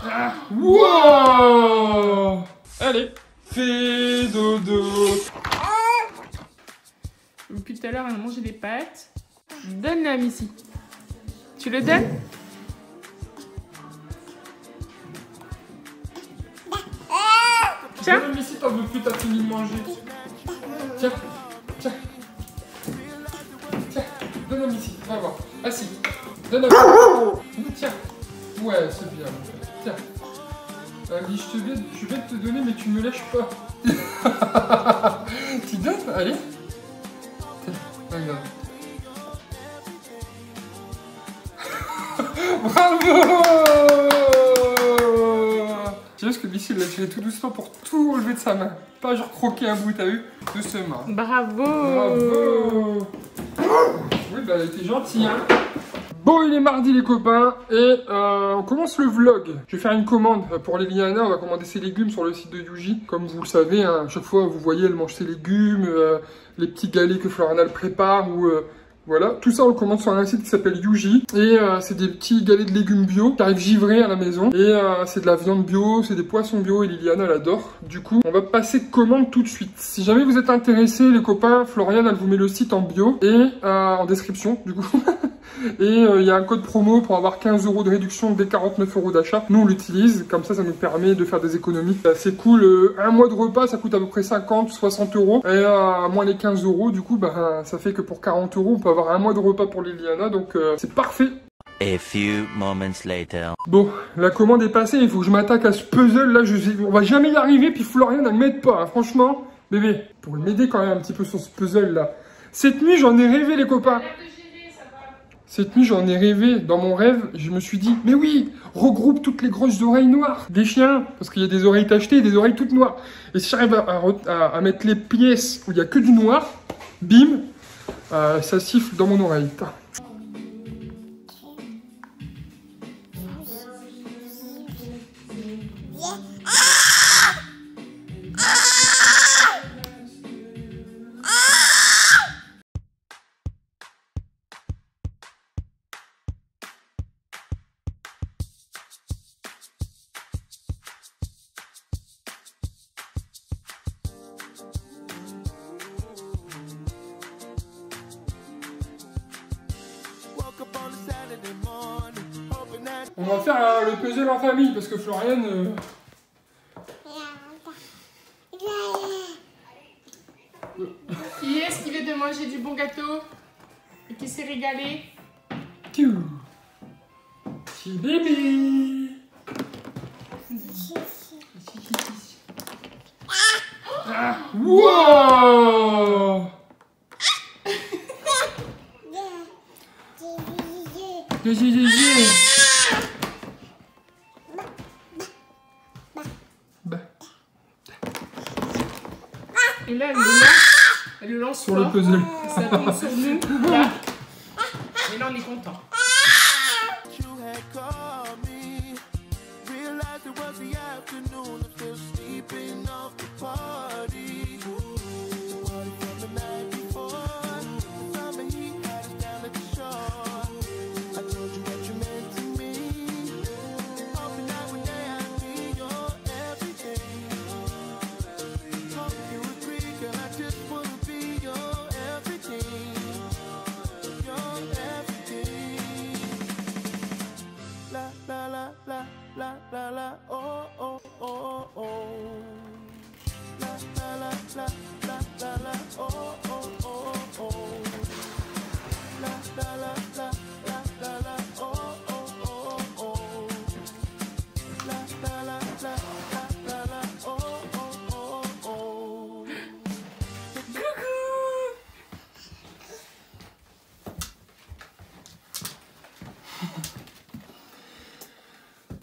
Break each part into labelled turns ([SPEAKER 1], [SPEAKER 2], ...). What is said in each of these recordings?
[SPEAKER 1] Ah, wow. Allez, fais dodo.
[SPEAKER 2] Depuis tout à l'heure, elle a mangé des pâtes. Donne-la à Missy. Tu le donnes? Tiens.
[SPEAKER 1] Donne, Missy, t'en veux plus, t'as fini de manger. Tiens, tiens. Tiens, donne à Missy, va voir. Assis. Donne à Missy. Tiens. Ouais, c'est bien. Tiens. Ali, je vais te donner, mais tu me lâches pas. Tu donnes? Allez. Tiens, regarde. Bravo! Tu vois ce que Missy l'a tiré tout doucement pour tout relever de sa main. Pas genre croquer un bout, t'as vu? Doucement.
[SPEAKER 2] Bravo!
[SPEAKER 1] Bravo! Oui, bah elle était gentille, hein. Bon, il est mardi les copains et on commence le vlog. Je vais faire une commande pour Liliana, on va commander ses légumes sur le site de Yuji. Comme vous le savez, hein, à chaque fois vous voyez elle mange ses légumes, les petits galets que Floriana prépare ou... voilà, tout ça on le commande sur un site qui s'appelle Yuji. Et c'est des petits galets de légumes bio qui arrivent givrés à la maison. Et c'est de la viande bio, c'est des poissons bio et Liliana elle adore. Du coup, on va passer commande tout de suite. Si jamais vous êtes intéressés les copains, Floriane elle vous met le site en bio et en description du coup. Et il y a un code promo pour avoir 15 € de réduction dès 49 € d'achat. Nous on l'utilise, comme ça nous permet de faire des économies. C'est cool, un mois de repas ça coûte à peu près 50-60 €. Et moins les 15 € du coup bah, ça fait que pour 40 € on peut avoir un mois de repas pour Liliana. Donc c'est parfait.
[SPEAKER 3] A few moments later.
[SPEAKER 1] Bon, la commande est passée, il faut que je m'attaque à ce puzzle là, on va jamais y arriver, puis Florian elle m'aide pas, hein. Franchement, bébé, pour m'aider quand même un petit peu sur ce puzzle là. Cette nuit j'en ai rêvé les copains. Cette nuit, j'en ai rêvé. Dans mon rêve, je me suis dit, mais oui, regroupe toutes les grosses oreilles noires des chiens. Parce qu'il y a des oreilles tachetées et des oreilles toutes noires. Et si j'arrive à mettre les pièces où il n'y a que du noir, bim, ça siffle dans mon oreille. Putain. On va faire le puzzle en famille parce que Floriane...
[SPEAKER 2] Qui est-ce qui vient de manger du bon gâteau et qui s'est régalé?
[SPEAKER 1] Petit bébé. Ah, wow.
[SPEAKER 2] Et là, elle le lance
[SPEAKER 1] sur le puzzle.
[SPEAKER 2] Ça tombe sur nous, là. Et là, on est content.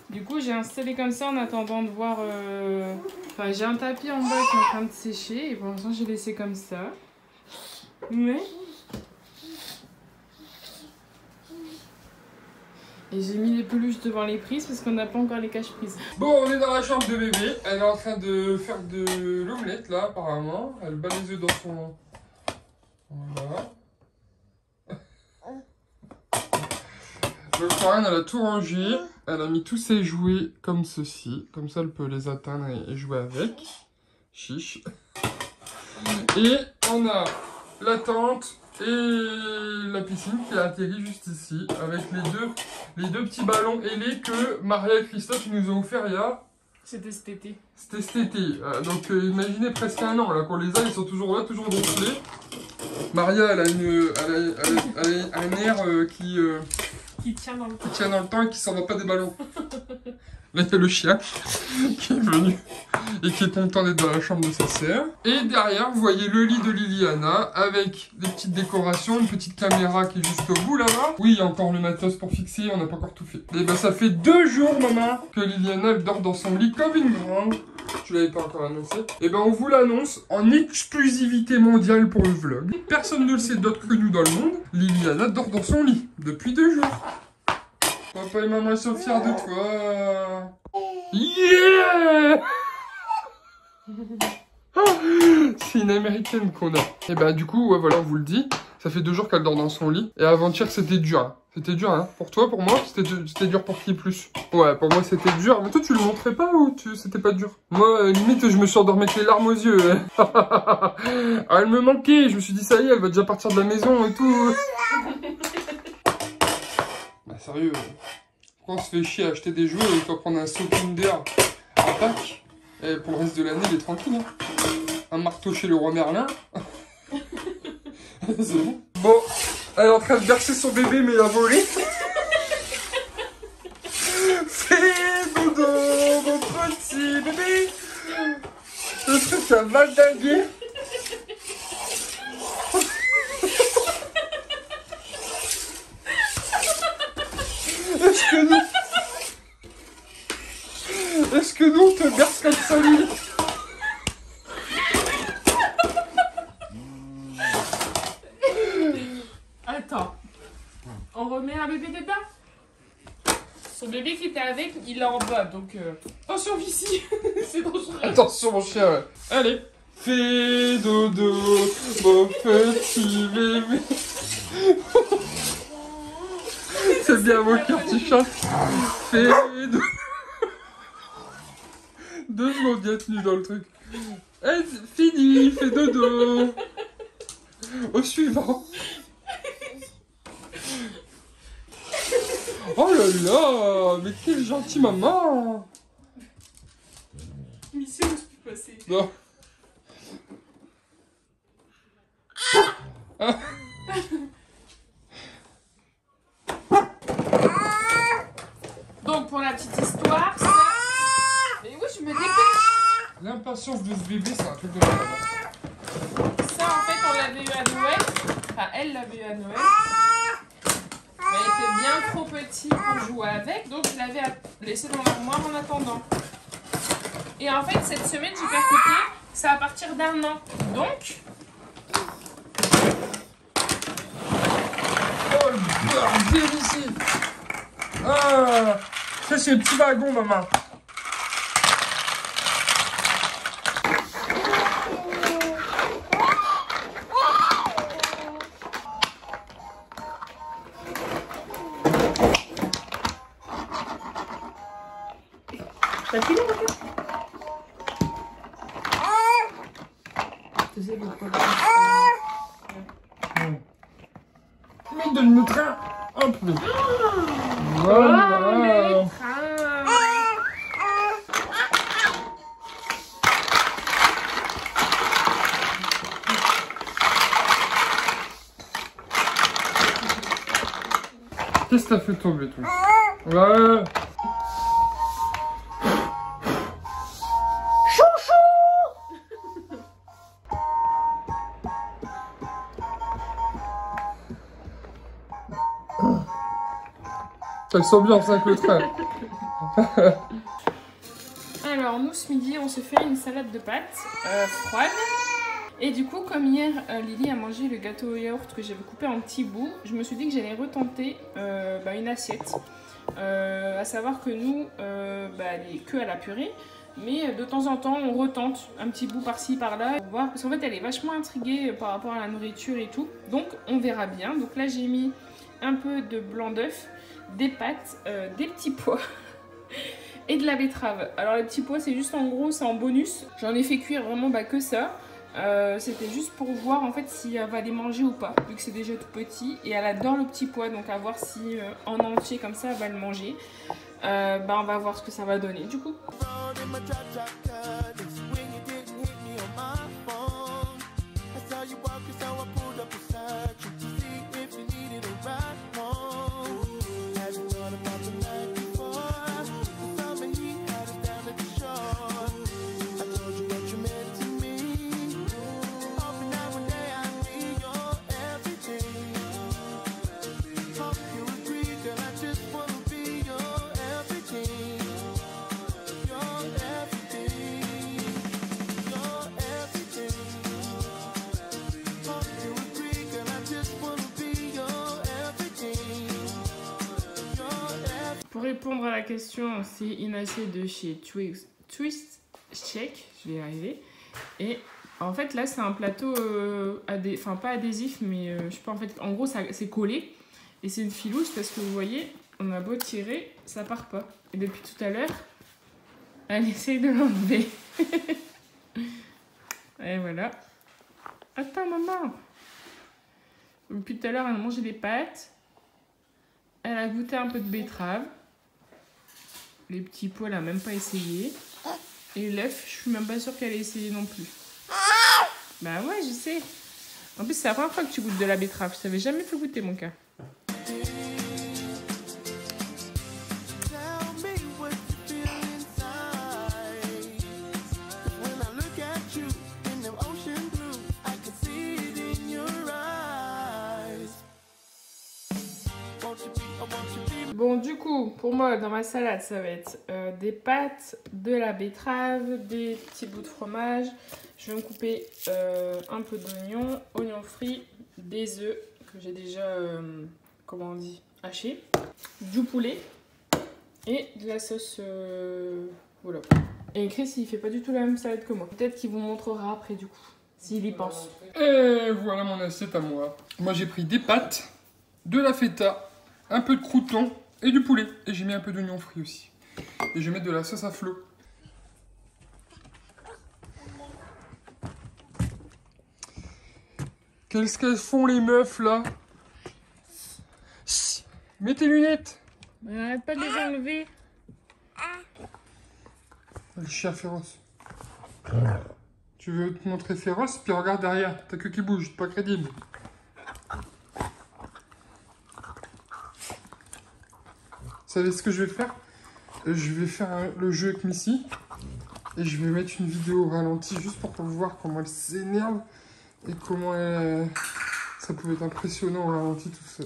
[SPEAKER 2] Du coup, j'ai installé comme ça en attendant de voir... Enfin, j'ai un tapis en bas qui est en train de sécher et pour l'instant, j'ai laissé comme ça. Mais... Et j'ai mis les peluches devant les prises parce qu'on n'a pas encore les caches-prises.
[SPEAKER 1] Bon, on est dans la chambre de bébé. Elle est en train de faire de l'omelette là, apparemment. Elle bat les œufs dans son... Voilà. Donc Floriane, elle a tout rangé. Elle a mis tous ses jouets comme ceci. Comme ça, elle peut les atteindre et jouer avec. Chiche. Et on a la tente et la piscine qui a atterri juste ici. Avec les deux petits ballons ailés que Maria et Christophe nous ont offert il y a...
[SPEAKER 2] C'était cet été.
[SPEAKER 1] C'était cet été. Donc imaginez presque un an là qu'on les a. Ils sont toujours là, toujours gonflés. Maria, elle a un air
[SPEAKER 2] Qui tient dans le temps.
[SPEAKER 1] qui tient dans le temps et qui s'en va pas des ballons. Là, il y a le chien qui est venu et qui est content d'être dans la chambre de sa sœur. Et derrière, vous voyez le lit de Liliana avec des petites décorations, une petite caméra qui est juste au bout là-bas. Oui, il y a encore le matos pour fixer, on n'a pas encore tout fait. Et ben, ça fait 2 jours, maman, que Liliana elle dort dans son lit comme une grande. Je l'avais pas encore annoncé. Et ben, on vous l'annonce en exclusivité mondiale pour le vlog. Personne ne le sait d'autre que nous dans le monde. Liliana dort dans son lit depuis 2 jours. Papa et maman sont fiers de toi. Yeah! C'est une américaine qu'on a. Et bah du coup, ouais, voilà, on vous le dit. Ça fait 2 jours qu'elle dort dans son lit. Et avant-hier, c'était dur. Hein. C'était dur, hein. Pour toi, pour moi, c'était dur pour qui plus? Ouais, pour moi, c'était dur. Mais toi, tu le montrais pas ou c'était pas dur? Moi, limite, je me suis endormi avec les larmes aux yeux. Ah, elle me manquait. Je me suis dit, ça y est, elle va déjà partir de la maison et tout. Bah sérieux, pourquoi on se fait chier à acheter des jouets et toi prendre un saut Kinder à Pâques? Et pour le reste de l'année, il est tranquille. Hein. Un marteau chez le roi Merlin. C'est bon. Bon, elle est en train de bercer son bébé, mais il a volé. Fais dodo, mon petit bébé. Le truc a mal dingué. Est-ce que nous on te berce comme ça, lui?
[SPEAKER 2] Attends. On remet un bébé dedans. Son bébé qui était avec, il est en bas, donc... Attention, ici. C'est dangereux.
[SPEAKER 1] Attention, mon chien, ouais. Allez. Fais dodo, mon petit bébé. C'est bien mon cœur, tu chantes. Fais dodo. 2 secondes bien tenu dans le truc. Eh, fini, fais dodo. Au suivant. Oh là là, mais quelle gentille maman.
[SPEAKER 2] Missy n'ose plus passer.
[SPEAKER 1] Non. Ah.
[SPEAKER 2] Donc pour la petite histoire, ça... Mais oui, je me dépêche.
[SPEAKER 1] L'impatience de ce bébé, c'est un truc de malade.
[SPEAKER 2] Ça, en fait, on l'avait eu à Noël. Enfin, elle l'avait eu à Noël. Mais elle était bien trop petite pour jouer avec, donc je l'avais laissée dans l'armoire en attendant. Et en fait, cette semaine, j'ai percuté, ça à partir d'1 an. Donc...
[SPEAKER 1] Oh le bordel ici. Ah, ça c'est le petit wagon, maman.
[SPEAKER 2] T'as fini, tu sais pourquoi?
[SPEAKER 1] Mais donne le train. Hop. Voilà.
[SPEAKER 2] Oh,
[SPEAKER 1] Qu'est-ce que t'as fait tomber, toi? Ouais. Elle s'ambiance avec le train.
[SPEAKER 2] Alors nous ce midi on s'est fait une salade de pâtes froide. Et du coup comme hier Lily a mangé le gâteau au yaourt que j'avais coupé en petits bouts, je me suis dit que j'allais retenter une assiette. À savoir que nous elle est que à la purée. Mais de temps en temps on retente un petit bout par-ci par-là pour voir, parce qu'en fait elle est vachement intriguée par rapport à la nourriture et tout. Donc on verra bien. Donc là j'ai mis un peu de blanc d'œuf, des pâtes, des petits pois et de la betterave. Alors les petits pois c'est juste en gros, c'est en bonus. J'en ai fait cuire vraiment que ça. C'était juste pour voir en fait si elle va les manger ou pas, vu que c'est déjà tout petit. Et elle adore le petit pois, donc à voir si en entier comme ça elle va le manger. On va voir ce que ça va donner du coup. Pour répondre à la question, c'est Inacé de chez Twist Shake, je vais y arriver. Et en fait là c'est un plateau, pas adhésif, mais je sais pas, en fait en gros c'est collé. Et c'est une filouche parce que vous voyez, on a beau tirer, ça part pas. Et depuis tout à l'heure, elle essaye de l'enlever. Et voilà. Attends maman. Depuis tout à l'heure elle a mangé des pâtes. Elle a goûté un peu de betterave. Les petits pois, elle n'a même pas essayé. Et l'œuf, je suis même pas sûre qu'elle ait essayé non plus. Bah ouais, je sais. En plus, c'est la première fois que tu goûtes de la betterave. Je t'avais jamais fait goûter, mon cas. Bon, du coup, pour moi, dans ma salade, ça va être des pâtes, de la betterave, des petits bouts de fromage. Je vais me couper un peu d'oignon, oignons frits, des œufs que j'ai déjà, comment on dit, hachés, du poulet et de la sauce, voilà. Et Chris, il fait pas du tout la même salade que moi. Peut-être qu'il vous montrera après, du coup, s'il y pense.
[SPEAKER 1] Et voilà mon assiette à moi. Moi, j'ai pris des pâtes, de la feta, un peu de crouton et du poulet. Et j'ai mis un peu d'oignon frit aussi. Et je vais mettre de la sauce à flot. Qu'est-ce qu'elles font les meufs là? Mets tes lunettes.
[SPEAKER 2] Arrête pas de les enlever.
[SPEAKER 1] Le chien féroce. Tu veux te montrer féroce, puis regarde derrière. Ta queue qui bouge, pas crédible. Vous savez ce que je vais faire? Je vais faire le jeu avec Missy. Et je vais mettre une vidéo au ralenti juste pour voir comment elle s'énerve. Et comment ça pouvait être impressionnant au ralenti tout ça.